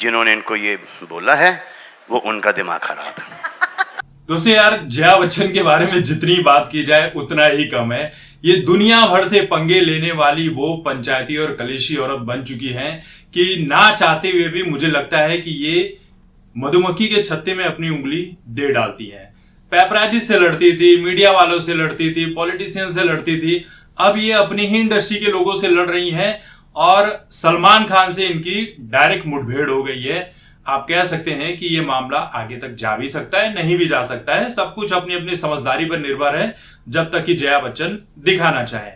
जिन्होंने इनको ये बोला है वो उनका दिमाग खराब है। दोस्तों यार, जया बच्चन के बारे में जितनी बात की जाए उतना ही कम है। ये दुनिया भर से पंगे लेने वाली वो पंचायती और कलेशी औरत बन चुकी हैं कि ना चाहते हुए भी मुझे लगता है कि ये मधुमक्खी के छत्ते में अपनी उंगली दे डालती है। पेपराजी से लड़ती थी, मीडिया वालों से लड़ती थी, पॉलिटिशियन से लड़ती थी, अब ये अपनी ही इंडस्ट्री के लोगों से लड़ रही हैं और सलमान खान से इनकी डायरेक्ट मुठभेड़ हो गई है। आप कह सकते हैं कि ये मामला आगे तक जा भी सकता है, नहीं भी जा सकता है। सब कुछ अपनी अपनी समझदारी पर निर्भर है, जब तक कि जया बच्चन दिखाना चाहे।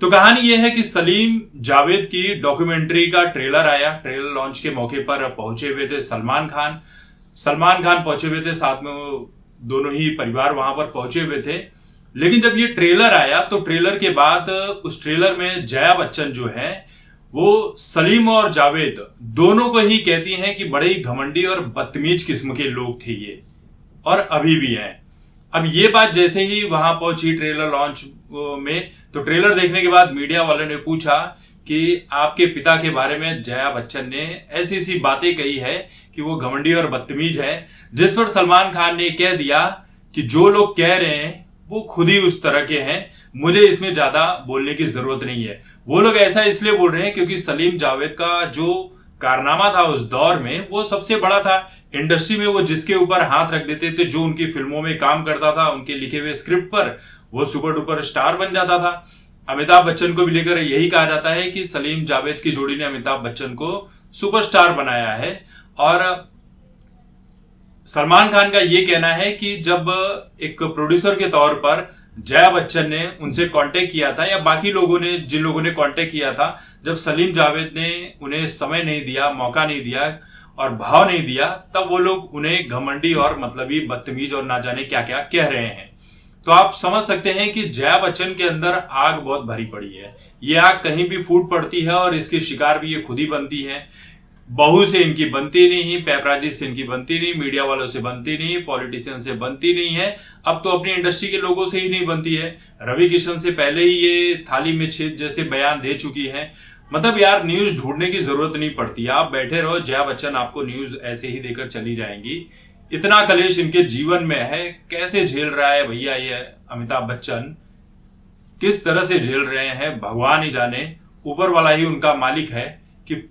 तो कहानी यह है कि सलीम जावेद की डॉक्यूमेंट्री का ट्रेलर आया। ट्रेलर लॉन्च के मौके पर पहुंचे हुए थे सलमान खान पहुंचे हुए थे, साथ में वो दोनों ही परिवार वहां पर पहुंचे हुए थे। लेकिन जब ये ट्रेलर आया तो ट्रेलर के बाद उस ट्रेलर में जया बच्चन जो है वो सलीम और जावेद दोनों को ही कहती हैं कि बड़े ही घमंडी और बदतमीज किस्म के लोग थे ये, और अभी भी हैं। अब ये बात जैसे ही वहां पहुंची ट्रेलर लॉन्च में, तो ट्रेलर देखने के बाद मीडिया वालों ने पूछा कि आपके पिता के बारे में जया बच्चन ने ऐसी ऐसी बातें कही है कि वो घमंडी और बदतमीज है, जिस पर सलमान खान ने कह दिया कि जो लोग कह रहे हैं वो खुद ही उस तरह के हैं, मुझे इसमें ज्यादा बोलने की जरूरत नहीं है। वो लोग ऐसा इसलिए बोल रहे हैं क्योंकि सलीम जावेद का जो कारनामा था उस दौर में वो सबसे बड़ा था। इंडस्ट्री में वो जिसके ऊपर हाथ रख देते थे, जो उनकी फिल्मों में काम करता था, उनके लिखे हुए स्क्रिप्ट पर वो सुपर डुपर स्टार बन जाता था। अमिताभ बच्चन को भी लेकर यही कहा जाता है कि सलीम जावेद की जोड़ी ने अमिताभ बच्चन को सुपरस्टार बनाया है। और सलमान खान का यह कहना है कि जब एक प्रोड्यूसर के तौर पर जया बच्चन ने उनसे कांटेक्ट किया था, या बाकी लोगों ने जिन लोगों ने कांटेक्ट किया था, जब सलीम जावेद ने उन्हें समय नहीं दिया, मौका नहीं दिया और भाव नहीं दिया, तब वो लोग उन्हें घमंडी और मतलबी बदतमीज और ना जाने क्या क्या कह रहे हैं। तो आप समझ सकते हैं कि जया बच्चन के अंदर आग बहुत भरी पड़ी है। ये आग कहीं भी फूट पड़ती है और इसकी शिकार भी ये खुद ही बनती है। बहू से इनकी बनती नहीं, पेपराजी से इनकी बनती नहीं, मीडिया वालों से बनती नहीं, पॉलिटिशियन से बनती नहीं है, अब तो अपनी इंडस्ट्री के लोगों से ही नहीं बनती है। रवि किशन से पहले ही ये थाली में छेद जैसे बयान दे चुकी है। मतलब यार, न्यूज ढूंढने की जरूरत नहीं पड़ती, आप बैठे रहो, जया बच्चन आपको न्यूज ऐसे ही देकर चली जाएंगी। इतना कलेश इनके जीवन में है, कैसे झेल रहा है भैया ये अमिताभ बच्चन, किस तरह से झेल रहे हैं भगवान ही जाने, ऊपर वाला ही उनका मालिक है। कि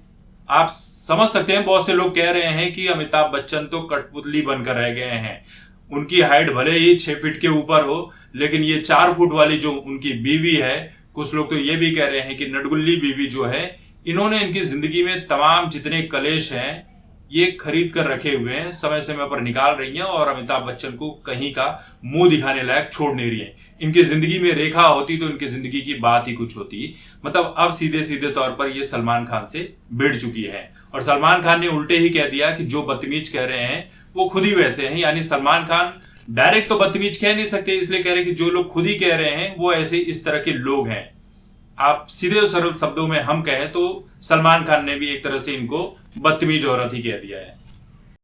आप समझ सकते हैं, बहुत से लोग कह रहे हैं कि अमिताभ बच्चन तो कठपुतली बनकर रह गए हैं। उनकी हाइट भले ही 6 फीट के ऊपर हो, लेकिन ये 4 फुट वाली जो उनकी बीवी है, कुछ लोग तो ये भी कह रहे हैं कि नटगुल्ली बीवी जो है, इन्होंने इनकी जिंदगी में तमाम जितने कलेश हैं ये खरीद कर रखे हुए हैं, समय समय पर निकाल रही हैं और अमिताभ बच्चन को कहीं का मुंह दिखाने लायक छोड़ नहीं रही है। इनकी जिंदगी में रेखा होती तो इनकी जिंदगी की बात ही कुछ होती। मतलब अब सीधे सीधे तौर पर ये सलमान खान से भिड़ चुकी है, और सलमान खान ने उल्टे ही कह दिया कि जो बदतमीज कह रहे हैं वो खुद ही वैसे हैं। यानी सलमान खान डायरेक्ट तो बदतमीज कह नहीं सकते, इसलिए कह रहे हैं कि जो लोग खुद ही कह रहे हैं वो ऐसे इस तरह के लोग हैं। आप सीधे और सरल शब्दों में हम कहें तो सलमान खान ने भी एक तरह से इनको बदतमीज औरत ही कह दिया है।